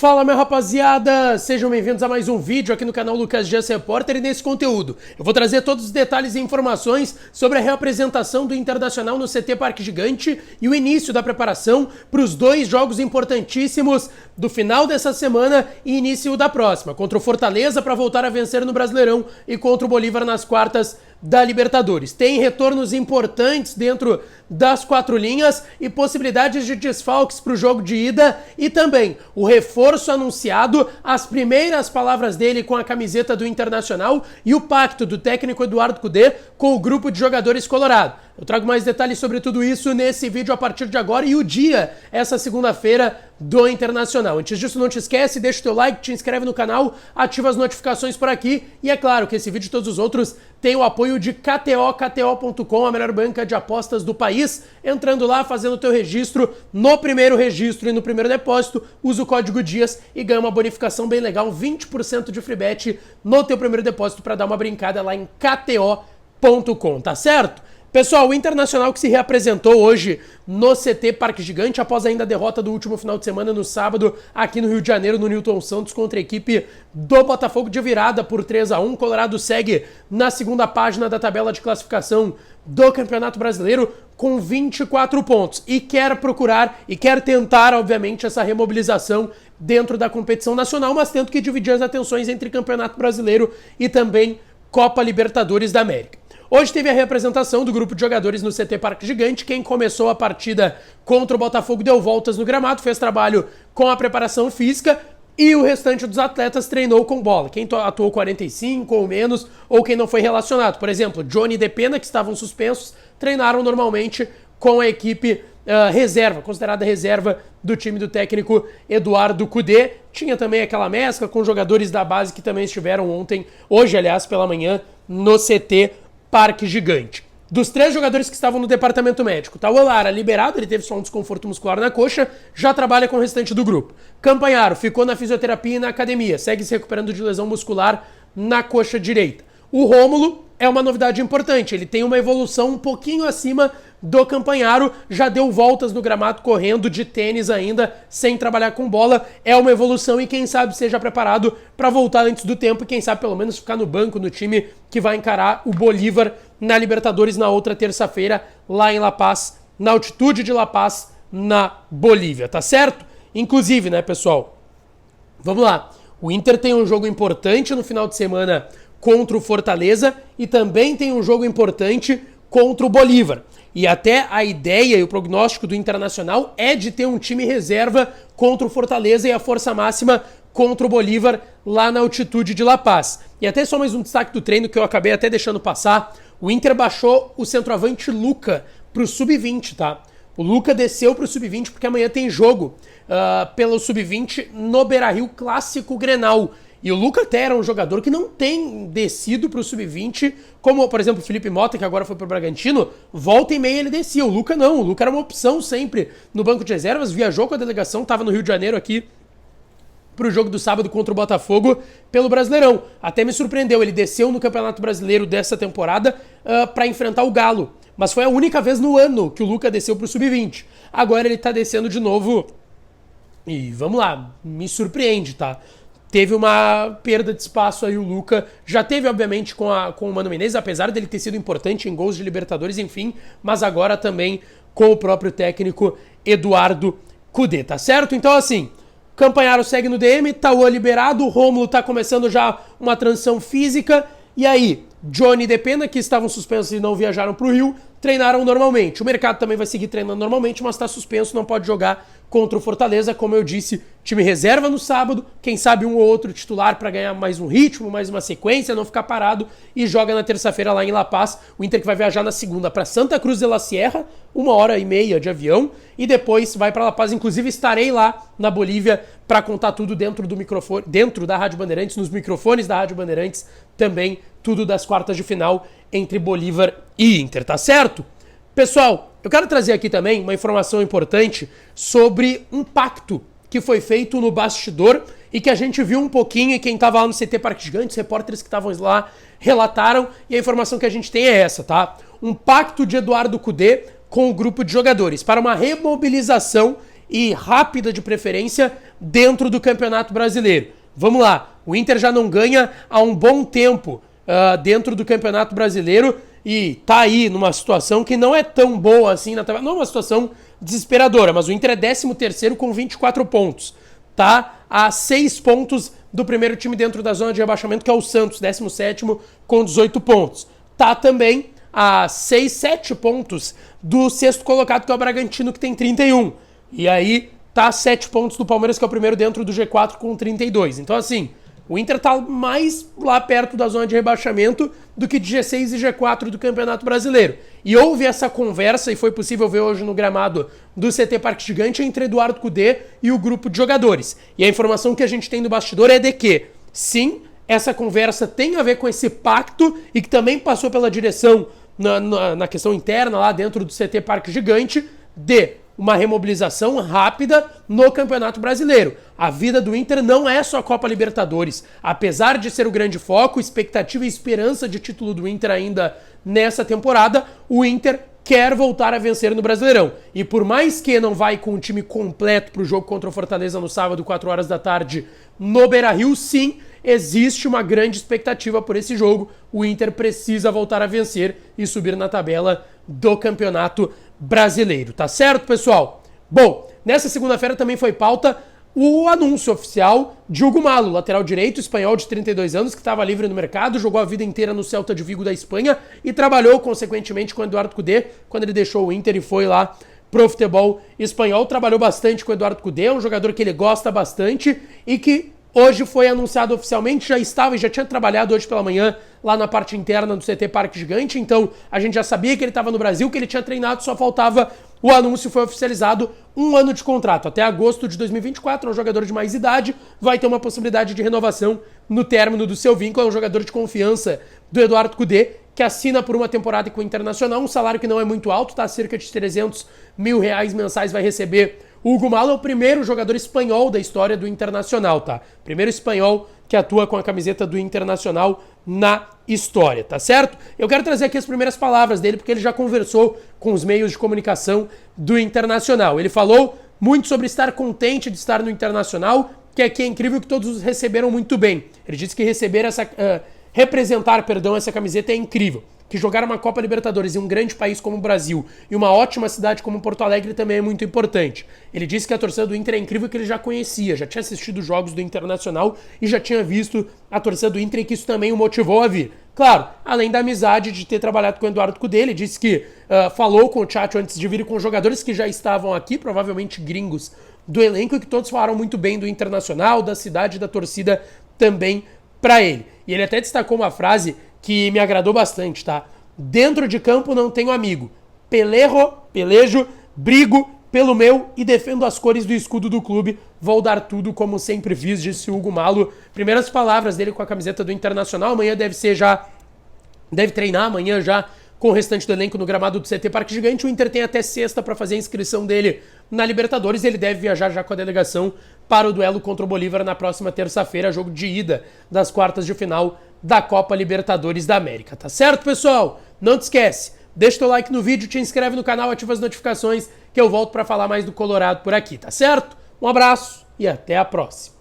Fala, minha rapaziada! Sejam bem-vindos a mais um vídeo aqui no canal Lucas Dias Repórter, e nesse conteúdo eu vou trazer todos os detalhes e informações sobre a reapresentação do Internacional no CT Parque Gigante e o início da preparação para os dois jogos importantíssimos do final dessa semana e início da próxima, contra o Fortaleza para voltar a vencer no Brasileirão e contra o Bolívar nas quartas da Libertadores. Tem retornos importantes dentro das quatro linhas e possibilidades de desfalques para o jogo de ida e também o reforço anunciado, as primeiras palavras dele com a camiseta do Internacional e o pacto do técnico Eduardo Cudê com o grupo de jogadores colorado. Eu trago mais detalhes sobre tudo isso nesse vídeo a partir de agora e o dia, essa segunda-feira, do Internacional. Antes disso, não te esquece, deixa o teu like, te inscreve no canal, ativa as notificações por aqui e é claro que esse vídeo e todos os outros têm o apoio de KTO.com, a melhor banca de apostas do país. Entrando lá, fazendo o teu registro, no primeiro registro e no primeiro depósito, usa o código DIAS e ganha uma bonificação bem legal, 20% de free bet no teu primeiro depósito para dar uma brincada lá em KTO.com, tá certo? Pessoal, o Internacional que se reapresentou hoje no CT Parque Gigante após ainda a derrota do último final de semana no sábado aqui no Rio de Janeiro, no Newton Santos, contra a equipe do Botafogo de virada por 3-1. Colorado segue na segunda página da tabela de classificação do Campeonato Brasileiro com 24 pontos e quer procurar e quer tentar, obviamente, essa remobilização dentro da competição nacional, mas tendo que dividir as atenções entre Campeonato Brasileiro e também Copa Libertadores da América. Hoje teve a reapresentação do grupo de jogadores no CT Parque Gigante. Quem começou a partida contra o Botafogo deu voltas no gramado, fez trabalho com a preparação física e o restante dos atletas treinou com bola. Quem atuou 45 ou menos, ou quem não foi relacionado. Por exemplo, Johnny e Depena, que estavam suspensos, treinaram normalmente com a equipe reserva, considerada reserva do time do técnico Eduardo Cudê. Tinha também aquela mescla com jogadores da base que também estiveram hoje, aliás, pela manhã, no CT Parque Gigante. Dos três jogadores que estavam no departamento médico, tá o Elara liberado, ele teve só um desconforto muscular na coxa, já trabalha com o restante do grupo. Campanharo ficou na fisioterapia e na academia, segue se recuperando de lesão muscular na coxa direita. O Rômulo é uma novidade importante, ele tem uma evolução um pouquinho acima do Campanharo, já deu voltas no gramado correndo de tênis ainda, sem trabalhar com bola, é uma evolução e quem sabe seja preparado para voltar antes do tempo e quem sabe pelo menos ficar no banco no time que vai encarar o Bolívar na Libertadores na outra terça-feira, lá em La Paz, na altitude de La Paz, na Bolívia, tá certo? Inclusive, né, pessoal, vamos lá, o Inter tem um jogo importante no final de semana contra o Fortaleza e também tem um jogo importante contra o Bolívar. E até a ideia e o prognóstico do Internacional é de ter um time reserva contra o Fortaleza e a força máxima contra o Bolívar lá na altitude de La Paz. E até só mais um destaque do treino que eu acabei até deixando passar. O Inter baixou o centroavante Luca pro Sub-20, tá? O Luca desceu pro Sub-20 porque amanhã tem jogo pelo Sub-20 no Beira-Rio Clássico Grenal. E o Luca até era um jogador que não tem descido pro Sub-20, como, por exemplo, o Felipe Mota, que agora foi pro Bragantino, volta e meia ele descia. O Luca não, o Luca era uma opção sempre no banco de reservas, viajou com a delegação, tava no Rio de Janeiro aqui pro jogo do sábado contra o Botafogo pelo Brasileirão. Até me surpreendeu, ele desceu no Campeonato Brasileiro dessa temporada para enfrentar o Galo. Mas foi a única vez no ano que o Luca desceu pro Sub-20. Agora ele tá descendo de novo e vamos lá, me surpreende, tá? Teve uma perda de espaço aí o Luca, já teve obviamente com o Mano Menezes, apesar dele ter sido importante em gols de Libertadores, enfim, mas agora também com o próprio técnico Eduardo Cudê, tá certo? Então assim, Campanharo segue no DM, Tauan liberado, o Rômulo tá começando já uma transição física, e aí, Johnny e Depena, que estavam suspensos e não viajaram pro Rio, treinaram normalmente. O Mercado também vai seguir treinando normalmente, mas está suspenso, não pode jogar contra o Fortaleza. Como eu disse, time reserva no sábado, quem sabe um ou outro titular para ganhar mais um ritmo, mais uma sequência, não ficar parado e joga na terça-feira lá em La Paz. O Inter que vai viajar na segunda para Santa Cruz de la Sierra, 1h30 de avião, e depois vai para La Paz. Inclusive estarei lá na Bolívia para contar tudo dentro do microfone, dentro da Rádio Bandeirantes, nos microfones da Rádio Bandeirantes, também tudo das quartas de final entre Bolívar e Inter, tá certo? Pessoal, eu quero trazer aqui também uma informação importante sobre um pacto que foi feito no bastidor e que a gente viu um pouquinho e quem estava lá no CT Parque Gigante, os repórteres que estavam lá relataram e a informação que a gente tem é essa, tá? Um pacto de Eduardo Cudê com o grupo de jogadores para uma remobilização e rápida de preferência dentro do Campeonato Brasileiro. Vamos lá, o Inter já não ganha há um bom tempo dentro do Campeonato Brasileiro e tá aí numa situação que não é tão boa assim na tabela, não é uma situação desesperadora, mas o Inter é 13º com 24 pontos, tá a 6 pontos do primeiro time dentro da zona de rebaixamento, que é o Santos, 17º com 18 pontos. Tá também a 7 pontos do sexto colocado, que é o Bragantino, que tem 31. E aí tá a 7 pontos do Palmeiras, que é o primeiro dentro do G4 com 32. Então assim, o Inter tá mais lá perto da zona de rebaixamento do que de G6 e G4 do Campeonato Brasileiro. E houve essa conversa, e foi possível ver hoje no gramado do CT Parque Gigante, entre Eduardo Cudê e o grupo de jogadores. E a informação que a gente tem do bastidor é de que, sim, essa conversa tem a ver com esse pacto e que também passou pela direção na questão interna lá dentro do CT Parque Gigante de uma remobilização rápida no Campeonato Brasileiro. A vida do Inter não é só a Copa Libertadores. Apesar de ser o grande foco, expectativa e esperança de título do Inter ainda nessa temporada, o Inter quer voltar a vencer no Brasileirão. E por mais que não vai com o time completo para o jogo contra o Fortaleza no sábado, 4 horas da tarde, no Beira-Rio, sim, existe uma grande expectativa por esse jogo. O Inter precisa voltar a vencer e subir na tabela do Campeonato Brasileiro, tá certo, pessoal? Bom, nessa segunda-feira também foi pauta o anúncio oficial de Hugo Malo, lateral direito espanhol de 32 anos, que estava livre no mercado, jogou a vida inteira no Celta de Vigo da Espanha e trabalhou consequentemente com o Eduardo Cudê quando ele deixou o Inter e foi lá pro futebol espanhol. Trabalhou bastante com o Eduardo Cudê, é um jogador que ele gosta bastante e que hoje foi anunciado oficialmente, já tinha trabalhado hoje pela manhã lá na parte interna do CT Parque Gigante, então a gente já sabia que ele estava no Brasil, que ele tinha treinado, só faltava o anúncio, foi oficializado, 1 ano de contrato, até agosto de 2024, é um jogador de mais idade, vai ter uma possibilidade de renovação no término do seu vínculo, é um jogador de confiança do Eduardo Cudê, que assina por uma temporada com o Internacional, um salário que não é muito alto, tá? Cerca de 300 mil reais mensais vai receber. O Hugo Malo é o primeiro jogador espanhol da história do Internacional, tá? Primeiro espanhol que atua com a camiseta do Internacional na história, tá certo? Eu quero trazer aqui as primeiras palavras dele, porque ele já conversou com os meios de comunicação do Internacional. Ele falou muito sobre estar contente de estar no Internacional, que aqui é incrível que todos os receberam muito bem. Ele disse que representar essa camiseta é incrível. Que jogar uma Copa Libertadores em um grande país como o Brasil e uma ótima cidade como Porto Alegre também é muito importante. Ele disse que a torcida do Inter é incrível, que ele já conhecia, já tinha assistido jogos do Internacional e já tinha visto a torcida do Inter e que isso também o motivou a vir. Claro, além da amizade de ter trabalhado com o Eduardo Cudê, ele disse que falou com o Chacho antes de vir com jogadores que já estavam aqui, provavelmente gringos do elenco, e que todos falaram muito bem do Internacional, da cidade e da torcida também para ele. E ele até destacou uma frase que me agradou bastante, tá? Dentro de campo não tenho amigo. Pelejo, brigo pelo meu e defendo as cores do escudo do clube. Vou dar tudo como sempre fiz, disse Hugo Malo. Primeiras palavras dele com a camiseta do Internacional. Amanhã deve treinar amanhã já com o restante do elenco no gramado do CT Parque Gigante. O Inter tem até sexta para fazer a inscrição dele na Libertadores. Ele deve viajar já com a delegação para o duelo contra o Bolívar na próxima terça-feira, jogo de ida das quartas de final da Copa Libertadores da América. Tá certo, pessoal? Não te esquece, deixa teu like no vídeo, te inscreve no canal, ativa as notificações que eu volto para falar mais do Colorado por aqui, tá certo? Um abraço e até a próxima.